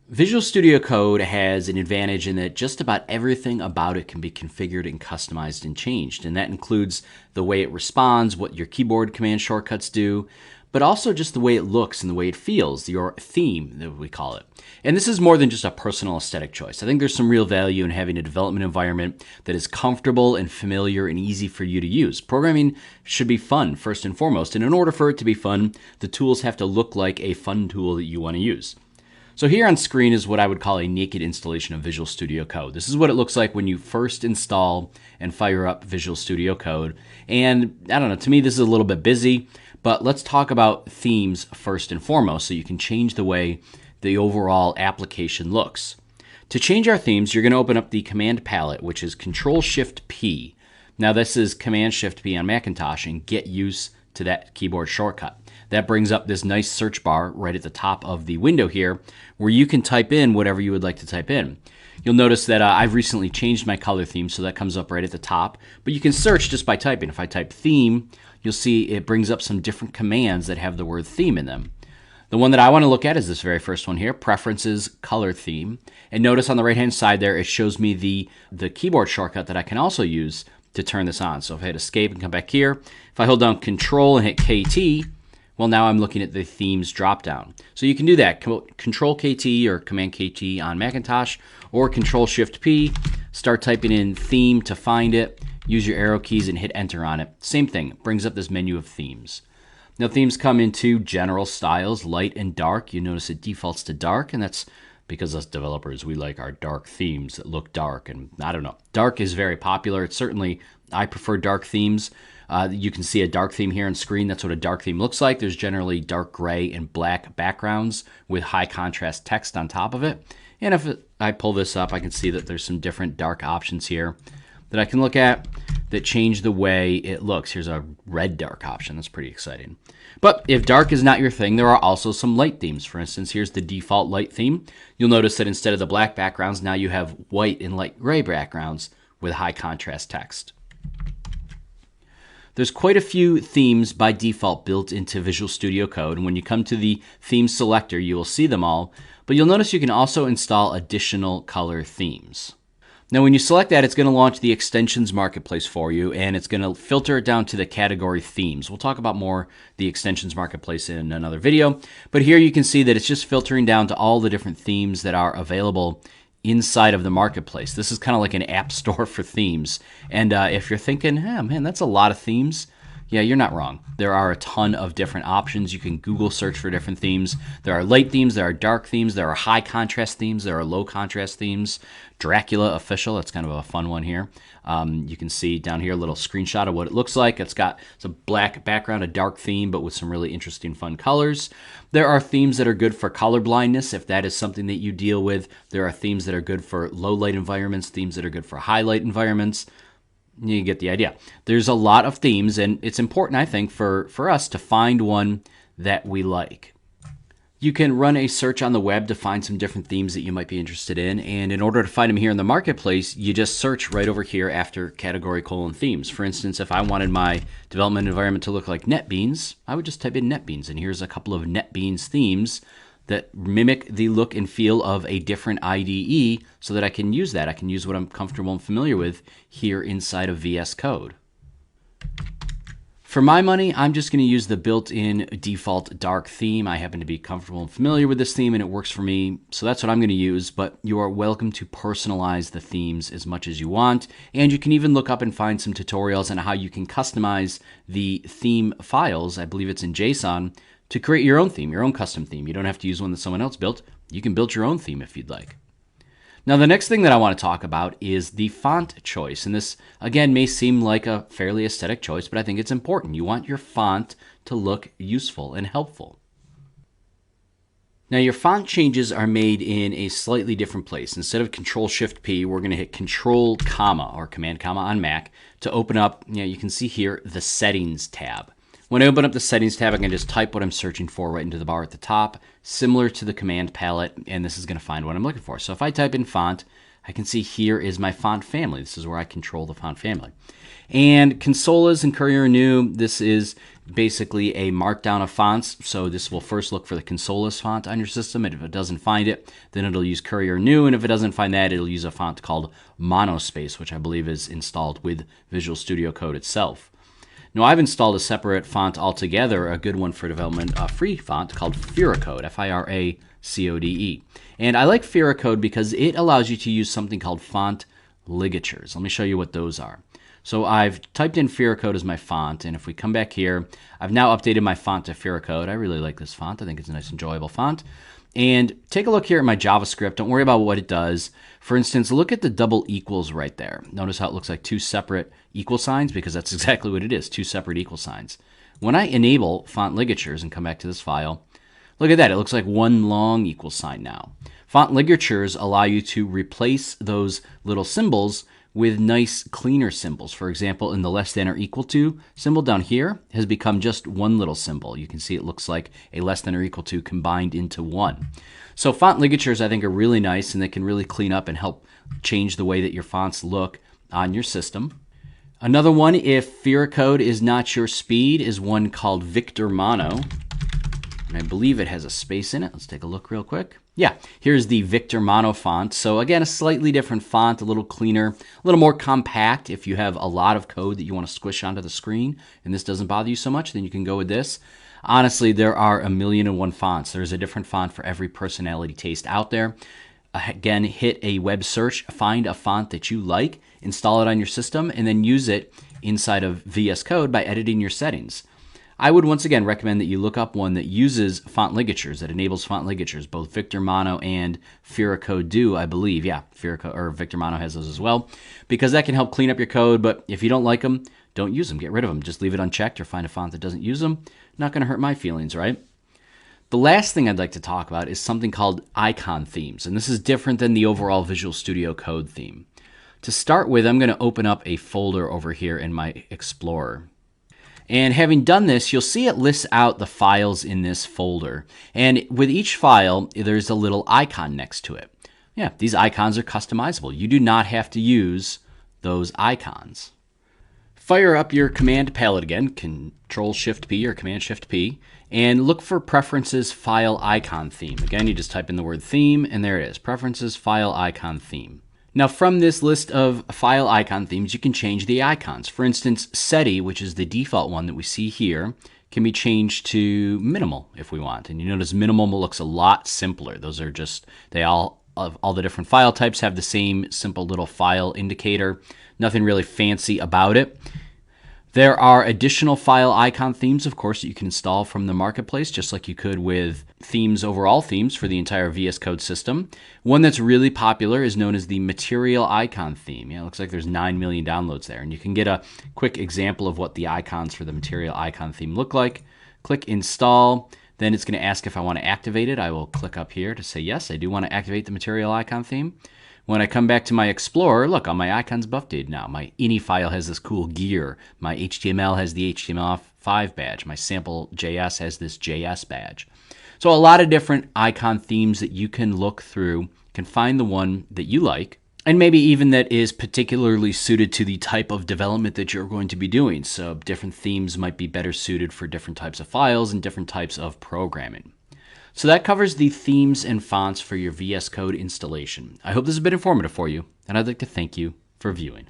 Visual Studio Code has an advantage in that just about everything about it can be configured and customized and changed. And that includes the way it responds, what your keyboard command shortcuts do, but also just the way it looks and the way it feels, your theme, that we call it. And this is more than just a personal aesthetic choice. I think there's some real value in having a development environment that is comfortable and familiar and easy for you to use. Programming should be fun, first and foremost. And in order for it to be fun, the tools have to look like a fun tool that you want to use. So here on screen is what I would call a naked installation of Visual Studio Code. This is what it looks like when you first install and fire up Visual Studio Code. And I don't know, to me this is a little bit busy, but let's talk about themes first and foremost so you can change the way the overall application looks. To change our themes, you're going to open up the command palette, which is Control-Shift-P. Now this is Command-Shift-P on Macintosh, and get used to that keyboard shortcut. That brings up this nice search bar right at the top of the window here where you can type in whatever you would like to type in. You'll notice that I've recently changed my color theme, so that comes up right at the top. But you can search just by typing. If I type theme, you'll see it brings up some different commands that have the word theme in them. The one that I want to look at is this very first one here, Preferences Color Theme. And notice on the right-hand side there, it shows me the keyboard shortcut that I can also use to turn this on. So if I hit Escape and come back here, if I hold down Control and hit KT, well, now I'm looking at the themes dropdown. So you can do that, Control KT or Command KT on Macintosh, or Control Shift P, start typing in theme to find it, use your arrow keys and hit enter on it. Same thing, brings up this menu of themes. Now themes come in two general styles, light and dark. You notice it defaults to dark, and that's because us developers, we like our dark themes that look dark, and I don't know. Dark is very popular. It's certainly, I prefer dark themes. You can see a dark theme here on screen. That's what a dark theme looks like. There's generally dark gray and black backgrounds with high contrast text on top of it. And if I pull this up, I can see that there's some different dark options here that I can look at that change the way it looks. Here's a red dark option. That's pretty exciting. But if dark is not your thing, there are also some light themes. For instance, here's the default light theme. You'll notice that instead of the black backgrounds, now you have white and light gray backgrounds with high contrast text. There's quite a few themes by default built into Visual Studio Code, and when you come to the theme selector, you will see them all, but you'll notice you can also install additional color themes. Now when you select that, it's going to launch the extensions marketplace for you, and it's going to filter it down to the category themes. We'll talk about more the extensions marketplace in another video, but here you can see that it's just filtering down to all the different themes that are available inside of the marketplace. This is kind of like an app store for themes. And if you're thinking, man, that's a lot of themes, yeah, you're not wrong. There are a ton of different options. You can Google search for different themes. There are light themes, there are dark themes, there are high contrast themes, there are low contrast themes. Dracula Official, that's kind of a fun one here. You can see down here a little screenshot of what it looks like. It's got some black background, a dark theme, but with some really interesting fun colors. There are themes that are good for color blindness, if that is something that you deal with. There are themes that are good for low light environments, themes that are good for high light environments. You get the idea. There's a lot of themes, and it's important, I think, for us to find one that we like. You can run a search on the web to find some different themes that you might be interested in, and in order to find them here in the marketplace, you just search right over here after category : themes. For instance, if I wanted my development environment to look like NetBeans, I would just type in NetBeans, and here's a couple of NetBeans themes that mimic the look and feel of a different IDE so that I can use that. I can use what I'm comfortable and familiar with here inside of VS Code. For my money, I'm just going to use the built-in default dark theme. I happen to be comfortable and familiar with this theme, and it works for me, so that's what I'm going to use, but you are welcome to personalize the themes as much as you want, and you can even look up and find some tutorials on how you can customize the theme files, I believe it's in JSON, to create your own theme, your own custom theme. You don't have to use one that someone else built. You can build your own theme if you'd like. Now, the next thing that I want to talk about is the font choice. And this, again, may seem like a fairly aesthetic choice, but I think it's important. You want your font to look useful and helpful. Now, your font changes are made in a slightly different place. Instead of Control-Shift-P, we're going to hit Control, comma, or Command, comma on Mac to open up, you can see here, the Settings tab. When I open up the Settings tab, I can just type what I'm searching for right into the bar at the top, similar to the command palette, and this is going to find what I'm looking for. So if I type in font, I can see here is my font family. This is where I control the font family. And Consolas and Courier New, this is basically a markdown of fonts. So this will first look for the Consolas font on your system, and if it doesn't find it, then it'll use Courier New, and if it doesn't find that, it'll use a font called Monospace, which I believe is installed with Visual Studio Code itself. Now, I've installed a separate font altogether, a good one for development, a free font called Firacode, F-I-R-A-C-O-D-E. And I like Firacode because it allows you to use something called font ligatures. Let me show you what those are. So I've typed in Firacode as my font, and if we come back here, I've now updated my font to Firacode. I really like this font. I think it's a nice, enjoyable font. And take a look here at my JavaScript. Don't worry about what it does. For instance, look at the double equals right there. Notice how it looks like two separate equal signs, because that's exactly what it is, two separate equal signs. When I enable font ligatures and come back to this file, look at that. It looks like one long equal sign now. Font ligatures allow you to replace those little symbols with nice, cleaner symbols. For example, in the less than or equal to symbol down here has become just one little symbol. You can see it looks like a less than or equal to combined into one. So font ligatures, I think, are really nice, and they can really clean up and help change the way that your fonts look on your system. Another one, if Firacode is not your speed, is one called Victor Mono. And I believe it has a space in it. Let's take a look real quick. Yeah, here's the Victor Mono font. So again, a slightly different font, a little cleaner, a little more compact. If you have a lot of code that you want to squish onto the screen and this doesn't bother you so much, then you can go with this. Honestly, there are 1,000,001 fonts. There's a different font for every personality taste out there. Again, hit a web search, find a font that you like, install it on your system, and then use it inside of VS Code by editing your settings. I would once again recommend that you look up one that uses font ligatures, that enables font ligatures. Both Victor Mono and Firacode do, I believe. Yeah, Firacode or Victor Mono has those as well, because that can help clean up your code. But if you don't like them, don't use them. Get rid of them. Just leave it unchecked or find a font that doesn't use them. Not going to hurt my feelings, right? The last thing I'd like to talk about is something called icon themes, and this is different than the overall Visual Studio Code theme. To start with, I'm going to open up a folder over here in my Explorer. And having done this, you'll see it lists out the files in this folder. And with each file, there's a little icon next to it. Yeah, these icons are customizable. You do not have to use those icons. Fire up your command palette again, Control-Shift-P or Command-Shift-P, and look for Preferences File Icon Theme. Again, you just type in the word theme, and there it is, Preferences File Icon Theme. Now, from this list of file icon themes, you can change the icons. For instance, SETI, which is the default one that we see here, can be changed to minimal if we want. And you notice minimal looks a lot simpler. Those are just, all the different file types have the same simple little file indicator. Nothing really fancy about it. There are additional file icon themes, of course, that you can install from the marketplace, just like you could with themes, overall themes for the entire VS Code system. One that's really popular is known as the Material Icon theme. Yeah, it looks like there's 9 million downloads there, and you can get a quick example of what the icons for the Material Icon theme look like. Click Install. Then it's going to ask if I want to activate it. I will click up here to say yes, I do want to activate the Material Icon theme. When I come back to my Explorer, look, all my icons have updated now. My ini file has this cool gear. My HTML has the HTML5 badge. My sample.js has this JS badge. So a lot of different icon themes that you can look through, can find the one that you like, and maybe even that is particularly suited to the type of development that you're going to be doing. So different themes might be better suited for different types of files and different types of programming. So that covers the themes and fonts for your VS Code installation. I hope this has been informative for you, and I'd like to thank you for viewing.